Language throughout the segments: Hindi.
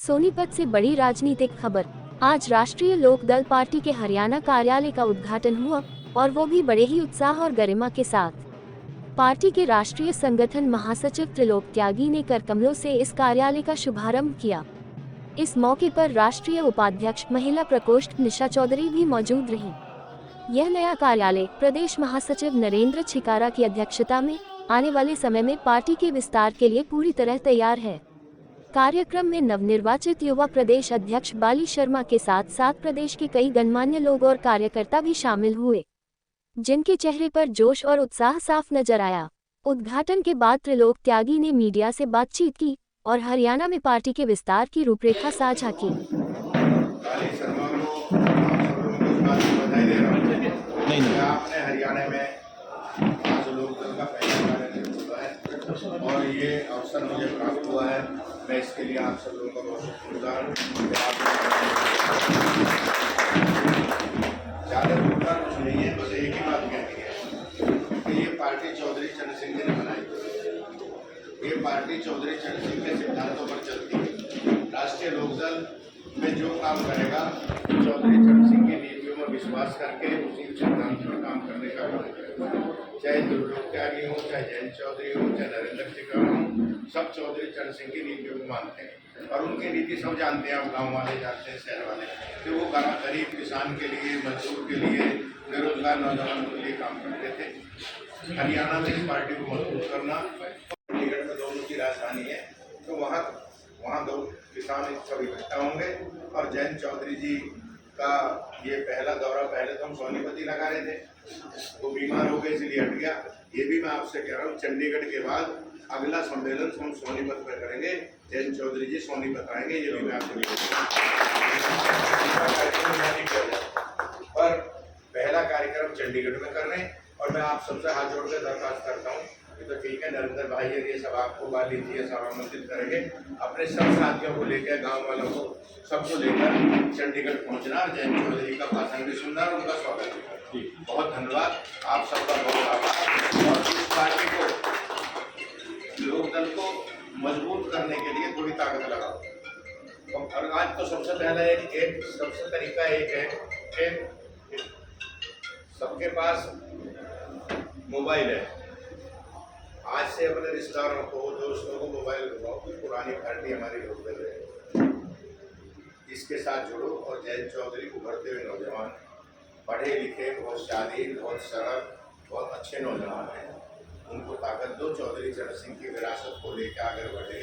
सोनीपत से बड़ी राजनीतिक खबर। आज राष्ट्रीय लोकदल पार्टी के हरियाणा कार्यालय का उद्घाटन हुआ और वो भी बड़े ही उत्साह और गरिमा के साथ। पार्टी के राष्ट्रीय संगठन महासचिव त्रिलोक त्यागी ने कर कमलों से इस कार्यालय का शुभारंभ किया। इस मौके पर राष्ट्रीय उपाध्यक्ष महिला प्रकोष्ठ निशा चौधरी भी मौजूद रहीं। यह नया कार्यालय प्रदेश महासचिव नरेंद्र छिकारा की अध्यक्षता में आने वाले समय में पार्टी के विस्तार के लिए पूरी तरह तैयार है। कार्यक्रम में नवनिर्वाचित युवा प्रदेश अध्यक्ष बाली शर्मा के साथ साथ प्रदेश के कई गणमान्य लोग और कार्यकर्ता भी शामिल हुए, जिनके चेहरे पर जोश और उत्साह साफ नजर आया। उद्घाटन के बाद त्रिलोक त्यागी ने मीडिया से बातचीत की और हरियाणा में पार्टी के विस्तार की रूपरेखा साझा की। आपने हरियाणा में आज लोकदल का पहला कार्यक्रम हुआ है और ये अवसर मुझे प्राप्त हुआ है। मैं इसके लिए आप सब लोगों का बहुत शुक्रगुजार हूँ। ज़्यादा मुद्दा कुछ नहीं है, बस एक ही बात कहनी है कि ये पार्टी चौधरी चरण सिंह जी ने बनाई। ये पार्टी चौधरी चरण सिंह के सिद्धांतों पर चलती है। राष्ट्रीय लोकदल में जो काम करेगा चौधरी चरण सिंह की नीतियों में विश्वास करके उसी सिद्धांत पर काम करने का काम करेगा। चाहे त्रिलोक त्यागी हो, चाहे जयंत चौधरी हो, चाहे नरेंद्र छिकारा हो, सब चौधरी चरण सिंह की नीतियों को मानते हैं और उनकी नीति सब जानते हैं। आप गाँव वाले जानते हैं, शहर वाले, कि वो गरीब किसान के लिए, मजदूर के लिए, बेरोजगार नौजवानों के लिए काम करते थे। हरियाणा में इस पार्टी को मजबूत करना, चंडीगढ़ में दोनों की राजधानी है, तो वहाँ दो किसान सब इकट्ठा होंगे। और जयंत चौधरी जी का ये पहला दौरा, पहले तो हम सोनीपत लगा रहे थे, वो बीमार हो गए इसलिए हट गया। ये भी मैं आपसे कह रहा हूँ, चंडीगढ़ के बाद अगला सम्मेलन हम सोनीपत में करेंगे। जयंत चौधरी जी सोनीपत आएंगे, ये भी मैं आपको पर पहला कार्यक्रम चंडीगढ़ में कर रहे हैं। और मैं आप सबसे हाथ जोड़ कर दरखास्त करता हूँ, ये तो ठीक है नरेंद्र भाई है, ये सब आपको बात लीजिए, सब आमंत्रित करेंगे अपने सब साथियों को लेकर, गांव वालों को, सबको लेकर चंडीगढ़ पहुंचना और जयंत चौधरी का भाषण भी सुनना और उनका स्वागत भी। बहुत धन्यवाद, आप सबका बहुत आभार। और इस पार्टी को, लोकदल को मजबूत करने के लिए थोड़ी ताकत लगाओ। और आज तो सबसे पहला एक सबसे तरीका एक है कि सबके पास मोबाइल है। आज से अपने रिश्तेदारों को, दोस्तों को मोबाइल लगाओ कि पुरानी पार्टी हमारी लोकदल है, इसके साथ जुड़ो। और जयंत चौधरी उभरते हुए नौजवान, पढ़े लिखे, बहुत शालीन, बहुत सरल, बहुत अच्छे नौजवान हैं, उनको ताकत दो। चौधरी चरण सिंह की विरासत को लेकर आगे बढ़े।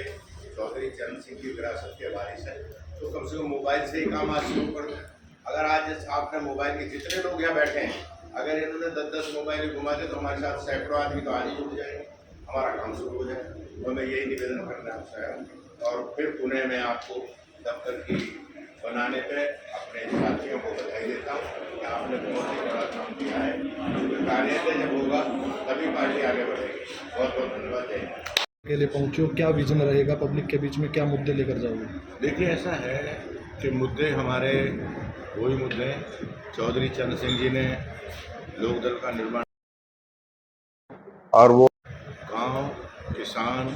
चौधरी चरण सिंह की विरासत के वारिस है, तो कम से कम मोबाइल से ही काम आज शुरू कर दो। अगर आज आपने मोबाइल के जितने लोग यहाँ बैठे हैं, अगर इन्होंने 10-10 मोबाइल घुमाते तो हमारे साथ सैकड़ों आदमी तो आज ही जुड़ जाएंगे, हमारा काम शुरू हो जाए। तो मैं यही निवेदन करना चाह रहा हूँ। और फिर पुणे में आपको दफ्तर की बनाने पे अपने साथियों को बधाई देता हूँ कि आपने बहुत ही बड़ा काम किया है। कार्यालय जब होगा तभी पार्टी आगे बढ़ेगी। बहुत बहुत धन्यवाद। के लिए पहुँचो, क्या विजन रहेगा पब्लिक के बीच में, क्या मुद्दे लेकर जाओगे? देखिए, ऐसा है कि मुद्दे हमारे वही मुद्दे, चौधरी चरण सिंह जी ने लोकदल का निर्माण और वो गांव, किसान,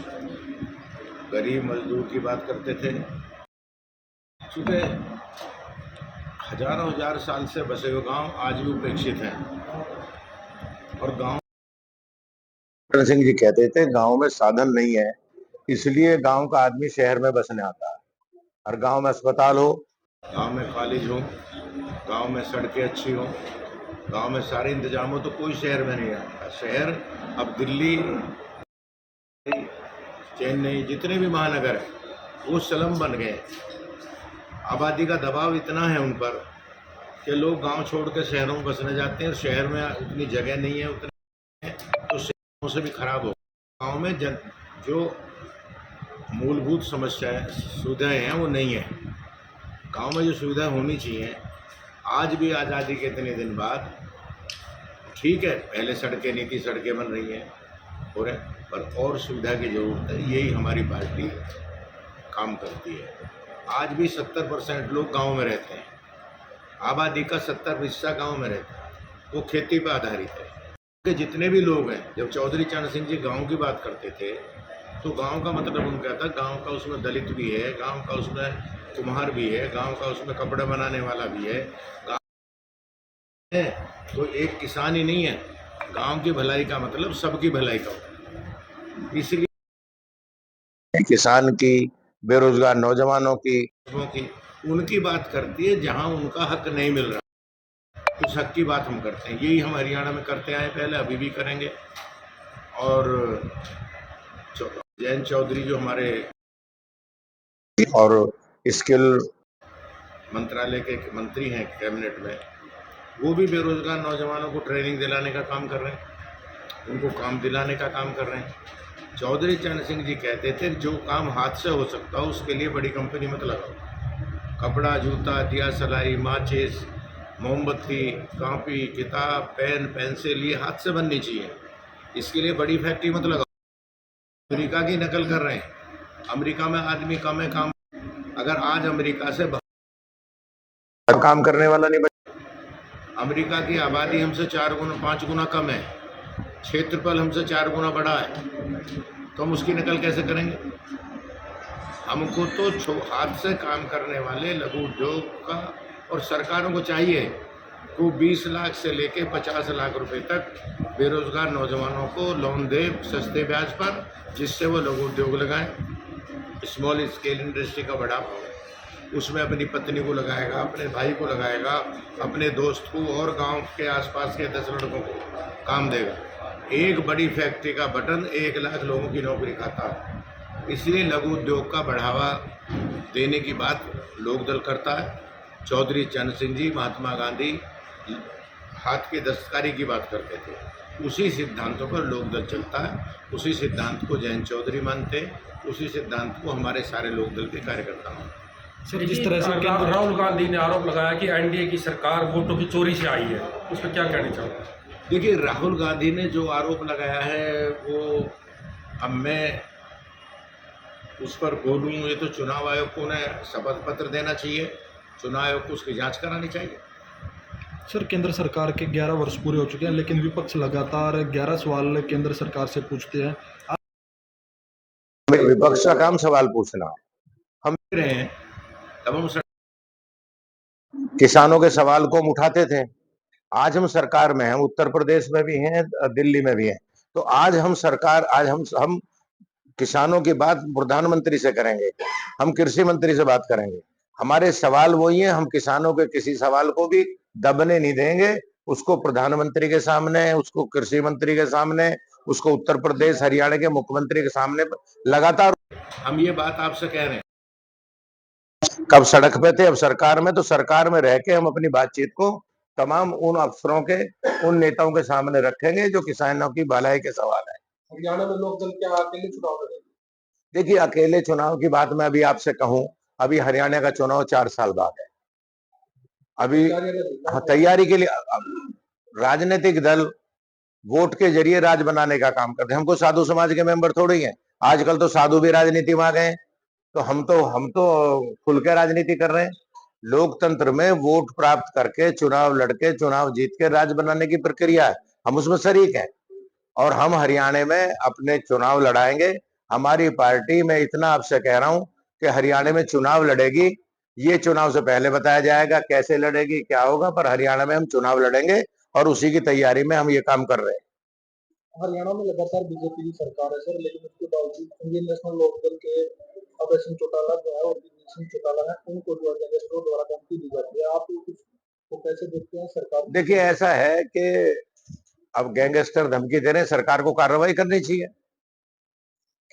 गरीब मजदूर की बात करते थे। चूँकि हजारों हजार साल से बसे हुए गांव आज भी उपेक्षित हैं और गांव, चरण सिंह जी कहते थे गांव में साधन नहीं है, इसलिए गांव का आदमी शहर में बसने आता है। हर गांव में अस्पताल हो, गांव में कॉलेज हो, गांव में सड़कें अच्छी हो, गांव में सारे इंतजाम हो, तो कोई शहर में नहीं आता। शहर अब दिल्ली, चेन्नई, जितने भी महानगर हैं वो स्लम बन गए। आबादी का दबाव इतना है उन पर कि लोग गांव छोड़ कर शहरों में बसने जाते हैं। शहर में उतनी जगह नहीं है, उतने तो शहरों से भी खराब हो। गांव में जो मूलभूत समस्याएं, सुविधाएं हैं वो नहीं है। गांव में जो सुविधाएं होनी चाहिए, आज भी आज़ादी के इतने दिन बाद, ठीक है पहले सड़कें नहीं थी, सड़कें बन रही हैं हो रहे, पर और सुविधा की ज़रूरत है। यही हमारी पार्टी काम करती है। आज भी 70% लोग गांव में रहते हैं, आबादी का 70% गांव में रहते हैं, वो खेती पर आधारित है। कि जितने भी लोग हैं, जब चौधरी चरण सिंह जी गांव की बात करते थे तो गांव का मतलब उनका था, गांव का उसमें दलित भी है, गांव का उसमें कुम्हार भी है, गांव का उसमें कपड़े बनाने वाला भी है, गांव है तो एक किसान ही नहीं है। गांव की भलाई का मतलब सबकी भलाई का होता है। इसलिए किसान की, बेरोजगार नौजवानों की, उनकी बात करती है जहां उनका हक नहीं मिल रहा, उस हक की बात हम करते हैं। यही हम हरियाणा में करते आए पहले, अभी भी करेंगे। और जयंत चौधरी जो हमारे और स्किल मंत्रालय के मंत्री हैं कैबिनेट में, वो भी बेरोजगार नौजवानों को ट्रेनिंग दिलाने का काम कर रहे हैं, उनको काम दिलाने का काम कर रहे हैं। चौधरी चरण सिंह जी कहते थे जो काम हाथ से हो सकता हो उसके लिए बड़ी कंपनी मत लगाओ। कपड़ा, जूता, दिया सलाई, माचिस, मोमबत्ती, कॉपी, किताब, पेन, पेंसिल ये हाथ से बननी चाहिए, इसके लिए बड़ी फैक्ट्री मत लगाओ। अमेरिका की नकल कर रहे हैं। अमेरिका में आदमी कम है काम, अगर आज अमेरिका से काम करने वाला नहीं बचा। अमेरिका की आबादी हमसे 4 गुना 5 गुना कम है, क्षेत्रफल हमसे 4 गुना बड़ा है, तो हम उसकी नकल कैसे करेंगे? हमको तो हाथ से काम करने वाले लघु उद्योग का, और सरकारों को चाहिए वो 20 लाख से लेके 50 लाख रुपए तक बेरोजगार नौजवानों को लोन दे सस्ते ब्याज पर, जिससे वो लघु उद्योग लगाएं, स्मॉल स्केल इंडस्ट्री का बढ़ावा हो। उसमें अपनी पत्नी को लगाएगा, अपने भाई को लगाएगा, अपने दोस्त को और गांव के आसपास के 10 लड़कों को काम देगा। एक बड़ी फैक्ट्री का बटन 1 लाख लोगों की नौकरी खाता है। इसलिए लघु उद्योग का बढ़ावा देने की बात लोकदल करता है। चौधरी चरण सिंह जी महात्मा गांधी हाथ की दस्तकारी की बात करते थे, उसी सिद्धांतों पर लोकदल चलता है। उसी सिद्धांत को जयंत चौधरी मानते, उसी सिद्धांत को हमारे सारे लोकदल के कार्यकर्ता मानते। सर जिस तरह से राहुल गांधी ने आरोप लगाया कि एनडीए की सरकार वोटों की चोरी से आई है, उस पर क्या कहना चाहोगे? देखिए, राहुल गांधी ने जो आरोप लगाया है वो, अब मैं उस पर बोलूँ, ये तो चुनाव आयोग को उन्हें शपथ पत्र देना चाहिए, चुनाव आयोग को उसकी जांच करानी चाहिए। सर केंद्र सरकार के 11 वर्ष पूरे हो चुके हैं, लेकिन विपक्ष लगातार 11 सवाल केंद्र सरकार से पूछते हैं। विपक्ष का काम सवाल पूछना, हम रहे हैं तब हम किसानों के सवाल को हम उठाते थे। आज हम सरकार में हैं, हम उत्तर प्रदेश में भी हैं, दिल्ली में भी हैं, तो आज हम सरकार, आज हम किसानों की बात प्रधानमंत्री से करेंगे, हम कृषि मंत्री से बात करेंगे। हमारे सवाल वही है, हम किसानों के किसी सवाल को भी दबने नहीं देंगे, उसको प्रधानमंत्री के सामने, उसको कृषि मंत्री के सामने, उसको उत्तर प्रदेश हरियाणा के मुख्यमंत्री के सामने लगातार हम ये बात आपसे कह रहे हैं। कब सड़क पे थे, अब सरकार में, तो सरकार में रह के हम अपनी बातचीत को तमाम उन अफसरों के, उन नेताओं के सामने रखेंगे जो किसानों की भलाई के सवाल है। हरियाणा में लोकदल क्या अकेले चुनाव लड़ेंगे? देखिए, अकेले चुनाव की बात मैं अभी आपसे कहूं, अभी हरियाणा का चुनाव 4 साल बाद है। अभी तैयारी के लिए राजनीतिक दल वोट के जरिए राज बनाने का काम करते हैं। हमको साधु समाज के मेंबर थोड़े ही हैं, आजकल तो साधु भी राजनीति में आ गए हैं, तो हम तो खुल के राजनीति कर रहे हैं। लोकतंत्र में वोट प्राप्त करके चुनाव लड़के चुनाव जीत के राज बनाने की प्रक्रिया है, हम उसमें शरीक हैं, और हम हरियाणा में अपने चुनाव लड़ाएंगे। हमारी पार्टी, मैं इतना आपसे कह रहा हूं कि हरियाणा में चुनाव लड़ेगी, ये चुनाव से पहले बताया जाएगा कैसे लड़ेगी, क्या होगा, पर हरियाणा में हम चुनाव लड़ेंगे और उसी की तैयारी में हम ये काम कर रहे हैं। हरियाणा में लगातार बीजेपी की सरकार है सर, लेकिन उसके बावजूद इंडियन नेशनल लोकदल के अभय सिंह चौटाला जो है और दिनेश सिंह चौटाला है, उनको जो है गैंगस्टरों द्वारा धमकी दी जाती है। आप उसको कैसे देखते हैं सरकार? देखिए, ऐसा है कि अब गैंगस्टर धमकी दे रहे हैं, सरकार को कार्रवाई करनी चाहिए।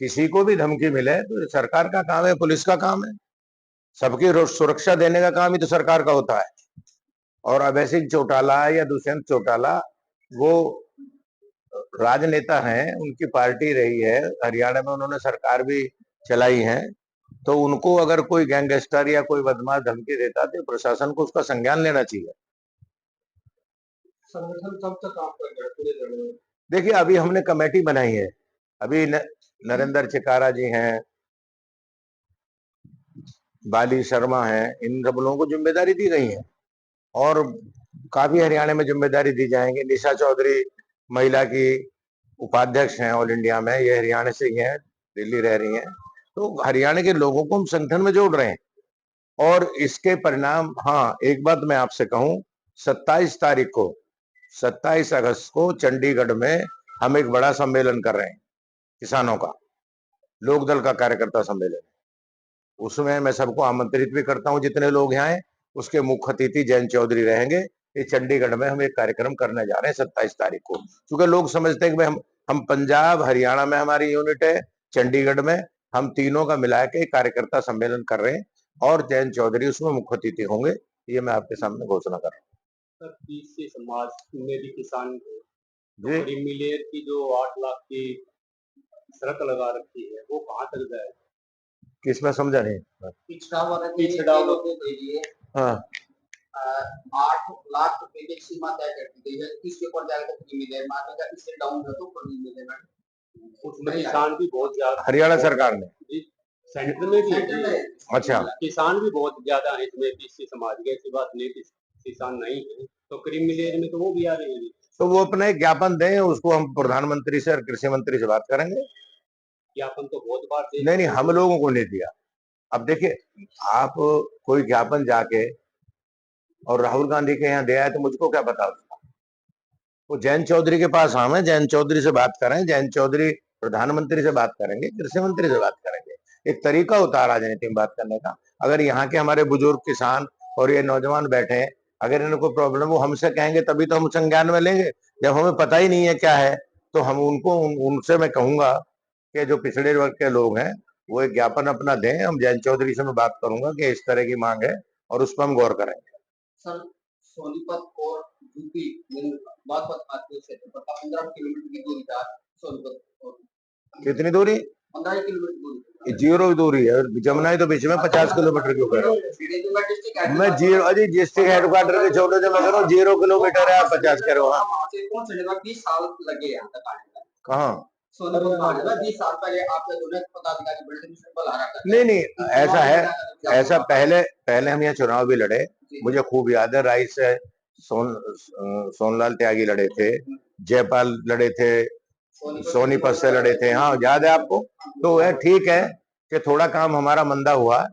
किसी को भी धमकी मिले तो सरकार का काम है, पुलिस का काम है, सबकी सुरक्षा देने का काम ही तो सरकार का होता है। और अभय सिंह चौटाला या दुष्यंत चौटाला वो राजनेता हैं, उनकी पार्टी रही है, हरियाणा में उन्होंने सरकार भी चलाई है, तो उनको अगर कोई गैंगस्टर या कोई बदमाश धमकी देता तो प्रशासन को उसका संज्ञान लेना चाहिए। संगठन कब तक काम करेगा पूरे जगह में? देखिए, अभी हमने कमेटी बनाई है, अभी नरेंद्र चिकारा जी हैं, बाली शर्मा हैं, इन सब लोगों को जिम्मेदारी दी गई है, और काफी हरियाणा में जिम्मेदारी दी जाएंगी। निशा चौधरी महिला की उपाध्यक्ष हैं ऑल इंडिया में, ये हरियाणा से ही हैं, दिल्ली रह रही हैं, तो हरियाणा के लोगों को हम संगठन में जोड़ रहे हैं। और इसके परिणाम, हाँ एक बात मैं आपसे कहूं, 27 अगस्त को चंडीगढ़ में हम एक बड़ा सम्मेलन कर रहे हैं किसानों का, लोकदल का कार्यकर्ता सम्मेलन। उसमें मैं सबको आमंत्रित भी करता हूं जितने लोग यहाँ आए। उसके मुख्य अतिथि जयंत चौधरी रहेंगे। ये चंडीगढ़ में हम एक कार्यक्रम करने जा रहे हैं 27 तारीख को, क्योंकि लोग समझते हैं कि हम पंजाब हरियाणा में हमारी यूनिट है, चंडीगढ़ में हम तीनों का मिला के कार्यकर्ता सम्मेलन कर रहे हैं और जयंत चौधरी उसमें मुख्य अतिथि होंगे। ये मैं आपके सामने घोषणा कर रहा हूँ। सर, बीसी समाज में भी किसान जी, क्रीमी की जो 8 लाख की शर्त लगा रखी है वो कहाँ तक जाए? किसमें समझा नहीं? पिछड़ा वर्ग के लिए हाँ 8 लाख रुपए की सीमा तय कर दी गई है। इसके ऊपर जाएगा तो क्रीमी लेयर मानेगा, इससे डाउन है तो क्रीमी लेयर। उसमें किसान भी बहुत ज्यादा, हरियाणा सरकार ने, सेंटर में भी है। अच्छा किसान भी बहुत ज्यादा है इसमें, बीसी समाज के, ऐसी बात नहीं किसान नहीं है, तो क्रीमी लेयर में तो वो भी आ रहे हैं। तो वो अपना एक ज्ञापन दें, उसको हम प्रधानमंत्री से और कृषि मंत्री से बात करेंगे। ज्ञापन तो बहुत बार दे, नहीं, हम लोगों को नहीं दिया। अब देखिए, आप कोई ज्ञापन जाके और राहुल गांधी के यहाँ दे आए तो मुझको क्या पता उसका। वो जयंत चौधरी के पास हम है, जयंत चौधरी से बात करें, जयंत चौधरी प्रधानमंत्री से बात करेंगे, कृषि मंत्री से बात करेंगे। एक तरीका होता है राजनीति में बात करने का। अगर यहाँ के हमारे बुजुर्ग किसान और ये नौजवान बैठे हैं, अगर इनको प्रॉब्लम वो हमसे कहेंगे तभी तो हम संज्ञान में लेंगे। जब हमें पता ही नहीं है क्या है तो हम उनसे मैं कहूंगा कि जो पिछड़े वर्ग के लोग हैं वो एक ज्ञापन अपना दें। हम जयंत चौधरी से मैं बात करूंगा कि इस तरह की मांग है और उस पर हम गौर करेंगे। सर, सोनीपत और यूपी बागपत क्षेत्र पर 15 किलोमीटर की दूरी पर सोनीपत। कितनी दूरी? 15 किलोमीटर दूरी। जीरो दूरी है, जमुना ही तो बीच में 50 किलोमीटर के ऊपर। मैं जीरो, अजी डिस्ट्रिक्ट हेडक्वार्टर के छोटे से मैं कह रहा हूँ 0 किलोमीटर है, आप 50 कह रहे हो। हाँ 20 साल लगे यहाँ तक आने में। कहाँ? सोनीपत 20 साल पहले आपके दोनों पदाधिकारी बड़े मुश्किल आ रहा। नहीं, ऐसा है, ऐसा पहले हम यहाँ चुनाव भी लड़े, मुझे खूब याद है। राइस से सोनलाल त्यागी लड़े थे, जयपाल लड़े थे, सोनीपत से लड़े थे। हाँ याद है आपको। तो वह ठीक है कि थोड़ा काम हमारा मंदा हुआ,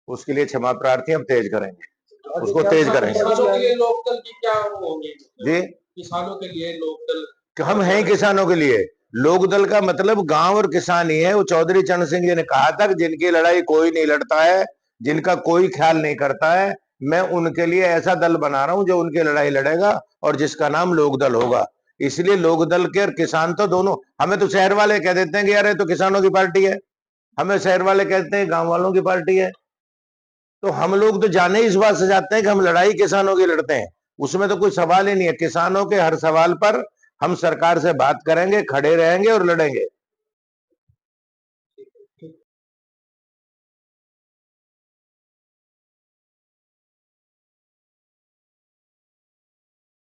उसके लिए क्षमा प्रार्थी, हम तेज करेंगे, उसको तेज करेंगे। किसानों के लिए लोकदल की क्या होगी जी, किसानों के लिए लोकदल? हम हैं किसानों के लिए। लोकदल का मतलब गांव और किसान ही है। वो चौधरी चरण सिंह जी ने कहा था कि जिनकी लड़ाई कोई नहीं लड़ता है, जिनका कोई ख्याल नहीं करता है, मैं उनके लिए ऐसा दल बना रहा हूं जो उनकी लड़ाई लड़ेगा और जिसका नाम लोकदल होगा। इसलिए लोकदल के और किसान तो दोनों, हमें तो शहर वाले कह देते हैं कि यार ये तो किसानों की पार्टी है, हमें शहर वाले कहते हैं गांव वालों की पार्टी है। तो हम लोग तो जाने इस बात से जाते हैं कि हम लड़ाई किसानों की लड़ते हैं, उसमें तो कोई सवाल ही नहीं है। किसानों के हर सवाल पर हम सरकार से बात करेंगे, खड़े रहेंगे और लड़ेंगे।